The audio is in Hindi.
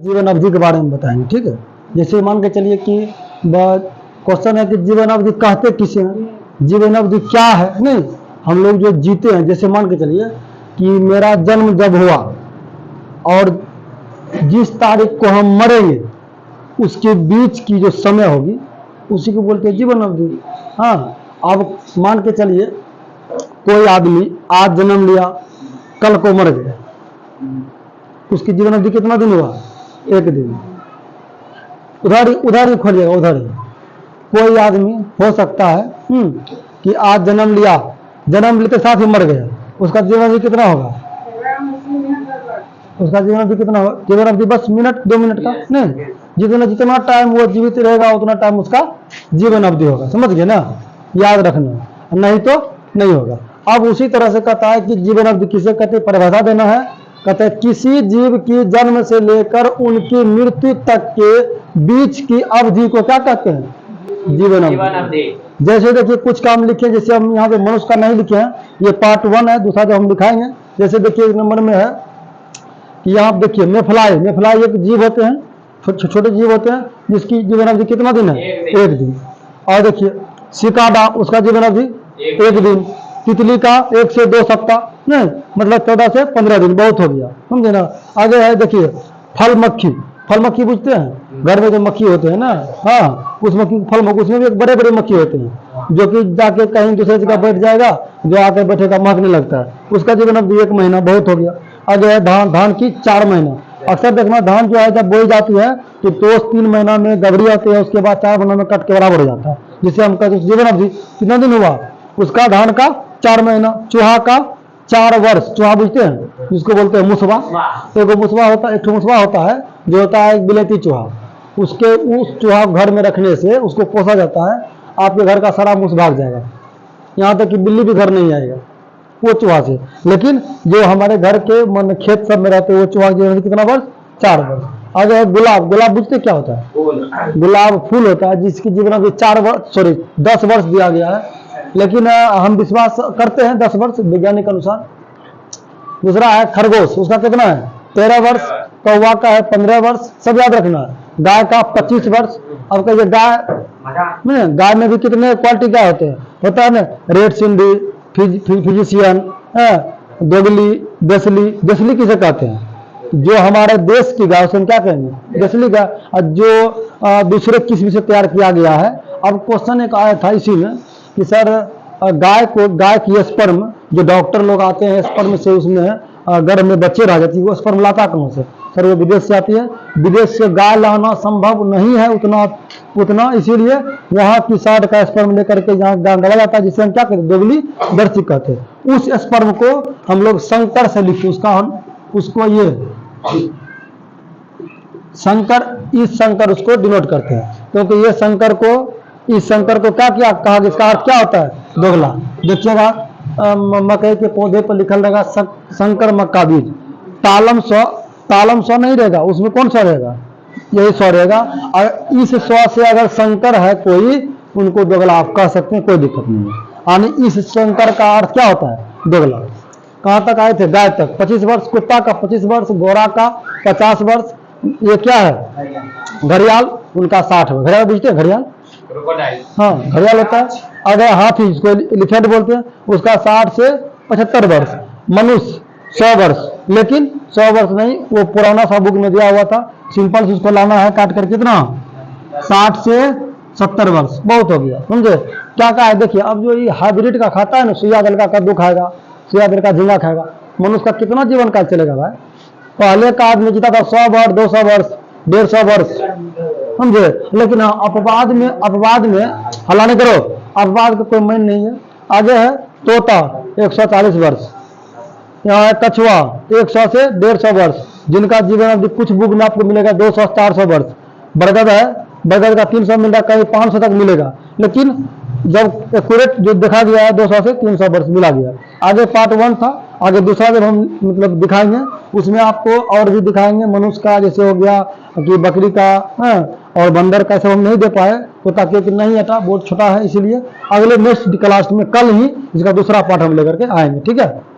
जीवन अवधि के बारे में बताएंगे, ठीक है। जैसे मान के चलिए कि क्वेश्चन है कि जीवन अवधि कहते किसे हैं, जीवन अवधि क्या है। नहीं, हम लोग जो जीते हैं, जैसे मान के चलिए कि मेरा जन्म जब हुआ और जिस तारीख को हम मरेंगे उसके बीच की जो समय होगी उसी को बोलते हैं जीवन अवधि। हाँ, अब मान के चलिए कोई आदमी आज जन्म लिया, कल को मर गया, उसकी जीवन अवधि कितना दिन हुआ? एक दिन। उधर ही खोलिएगा, उधर ही कोई आदमी हो सकता है कि आज जन्म लिया, जन्म लेते साथ ही मर गया, उसका जीवन अवधि कितना होगा? उसका जीवन अवधि कितना होगा? जीवन अवधि बस मिनट 2 मिनट का नहीं, जितना टाइम वो जीवित रहेगा उतना टाइम उसका जीवन अवधि होगा। समझ गए ना, याद रखना, नहीं तो नहीं होगा। अब उसी तरह से कहता है कि जीवन अवधि किसे कहते, परिभाषा देना है। कहते हैं किसी जीव की जन्म से लेकर उनकी मृत्यु तक के बीच की अवधि को क्या कहते हैं? जीवन अवधि। जैसे देखिए कुछ काम लिखे, जैसे हम यहाँ पे मनुष्य का नहीं लिखे हैं, ये पार्ट 1 है, दूसरा जो हम दिखाएंगे। जैसे देखिए 1 नंबर में है कि यहाँ देखिए मेफलाई एक जीव होते हैं, छोटे जीव होते हैं, जिसकी जीवन अवधि कितना दिन है? 1 दिन। और देखिए सिकाडा, उसका जीवन अवधि 1 दिन। तितली का 1 से 2 सप्ताह, नहीं मतलब 14 से 15 दिन, बहुत हो गया, समझे ना। आगे है देखिए फल मक्खी बुझते हैं, घर में जो मक्खी होते हैं ना, हाँ, उस मक्खी फल मक्खी, उसमें भी एक बड़े बड़े मक्खी होते हैं जो कि जाके कहीं दूसरे जगह बैठ जाएगा, जो आके बैठेगा महकने लगता है, उसका जीवन अवधि 1 महीना, बहुत हो गया। आगे है धान की 4 महीना। अक्सर देखना धान जो है जब बोई जाती है तो 2-3 महीना में गबरी आती है, उसके बाद 4 महीना में कट के बराबर हो जाता है, जिससे हम कहते हैं जीवन अवधि कितना दिन हुआ उसका। धान का 4 महीना। चूहा का 4 वर्ष। चूहा बुझते हैं, जिसको बोलते हैं मुसवा। एक मुसवा होता है जो होता है एक बिलेती चूहा। उस चूहा घर में रखने से उसको पोसा जाता है, आपके घर का सारा मूस भाग जाएगा, यहाँ तक कि बिल्ली भी घर नहीं आएगा वो चूहा से। लेकिन जो हमारे घर के मन खेत सब में रहते हैं वो चूहा जीवन कितना वर्ष? 4 वर्ष। आगे है गुलाब बुझते क्या होता है? गुलाब फूल होता है जिसकी जीवन अवधि 10 वर्ष दिया गया है, लेकिन हम विश्वास करते हैं 10 वर्ष वैज्ञानिक अनुसार। दूसरा है खरगोश, उसका कितना है? 13 वर्ष। कौवा का है 15 वर्ष, सब याद रखना है। गाय का 25 वर्ष। अब कहिए गाय में भी कितने क्वालिटी गाय होता है ना, रेड सिंधी, फिजिशियन, दोगली, देसली किसे कहते हैं? जो हमारे देश की गाय उसे क्या कहेंगे? देसली गाय। और जो दूसरे किस्म से तैयार किया गया है। अब क्वेश्चन एक आया था इसी में कि सर गाय की स्पर्म, जो डॉक्टर लोग आते हैं स्पर्म से उसमें गर्भ में बच्चे रह जाती है, वो स्पर्म लाता कहाँ से? सर वो विदेश से आती है। विदेश से गाय लाना संभव नहीं है उतना, इसीलिए वहाँ की साइड का स्पर्म लेकर के यहाँ गाय डाला जाता है, जिसे हम क्या कहते हैं? दोगली दर्शी कहते हैं। उस स्पर्म को हम लोग शंकर से लिखते, उसको ये शंकर उसको डिनोट करते हैं, क्योंकि ये शंकर को क्या कहा? इसका अर्थ क्या होता है? दोगला। देखिएगा मकई के पौधे पर लिखल रहेगा शंकर मक्का बीज। तालम सौ नहीं रहेगा, उसमें कौन सा रहेगा? यही सौ रहेगा। और इस सौ से अगर शंकर है कोई, उनको दोगला आप कह सकते हैं, कोई दिक्कत नहीं है। यानी इस शंकर का अर्थ क्या होता है? दोगला। कहाँ तक आए थे? गाय तक 25 वर्ष, कुत्ता का 25 वर्ष, घोड़ा का 50 वर्ष। ये क्या है? घड़ियाल, उनका 60 वर्ष। घड़ियाल बुझते हैं? घड़ियाल, हाँ घड़ियाल होता है। अगर हाथी, जिसको एलिफेंट बोलते हैं, उसका 60 से 75 वर्ष। मनुष्य 100 वर्ष, लेकिन 100 वर्ष नहीं, वो पुराना सा बुक में दिया हुआ था, सिंपल से उसको लाना है काट कर कितना? 60 से 70 वर्ष, बहुत हो गया, समझे क्या कहा है? देखिए अब जो ये हाइब्रिड का खाता है ना, सुइया दल का कद्दू खाएगा, सुइया दल का झींगा खाएगा, मनुष्य का कितना जीवन काल चलेगा भाई? पहले का आदमी जीता था 100 वर्ष, 200 वर्ष, 150 वर्ष, समझे। लेकिन अपवाद में हल्ला नहीं करो, अपवाद का कोई मान नहीं है। आगे है तोता 140 वर्ष। यहाँ है कछुआ 100 से 150 वर्ष, जिनका जीवन अवधि कुछ बुक में आपको मिलेगा 200-400 वर्ष। बरगद है, बरगद का 300 मिलेगा, कहीं 500 तक मिलेगा, लेकिन जब एक्यूरेट जो देखा गया है 200 से 300 वर्ष मिला गया। आगे पार्ट 1 था, आगे दूसरा जब हम मतलब दिखाएंगे उसमें आपको और भी दिखाएंगे। मनुष्य का जैसे हो गया कि बकरी का और बंदर का, सब हम नहीं दे पाए तो ताकि कि नहीं हटा, बहुत छोटा है, इसीलिए अगले नेक्स्ट क्लास में कल ही इसका दूसरा पार्ट हम लेकर के आएंगे, ठीक है।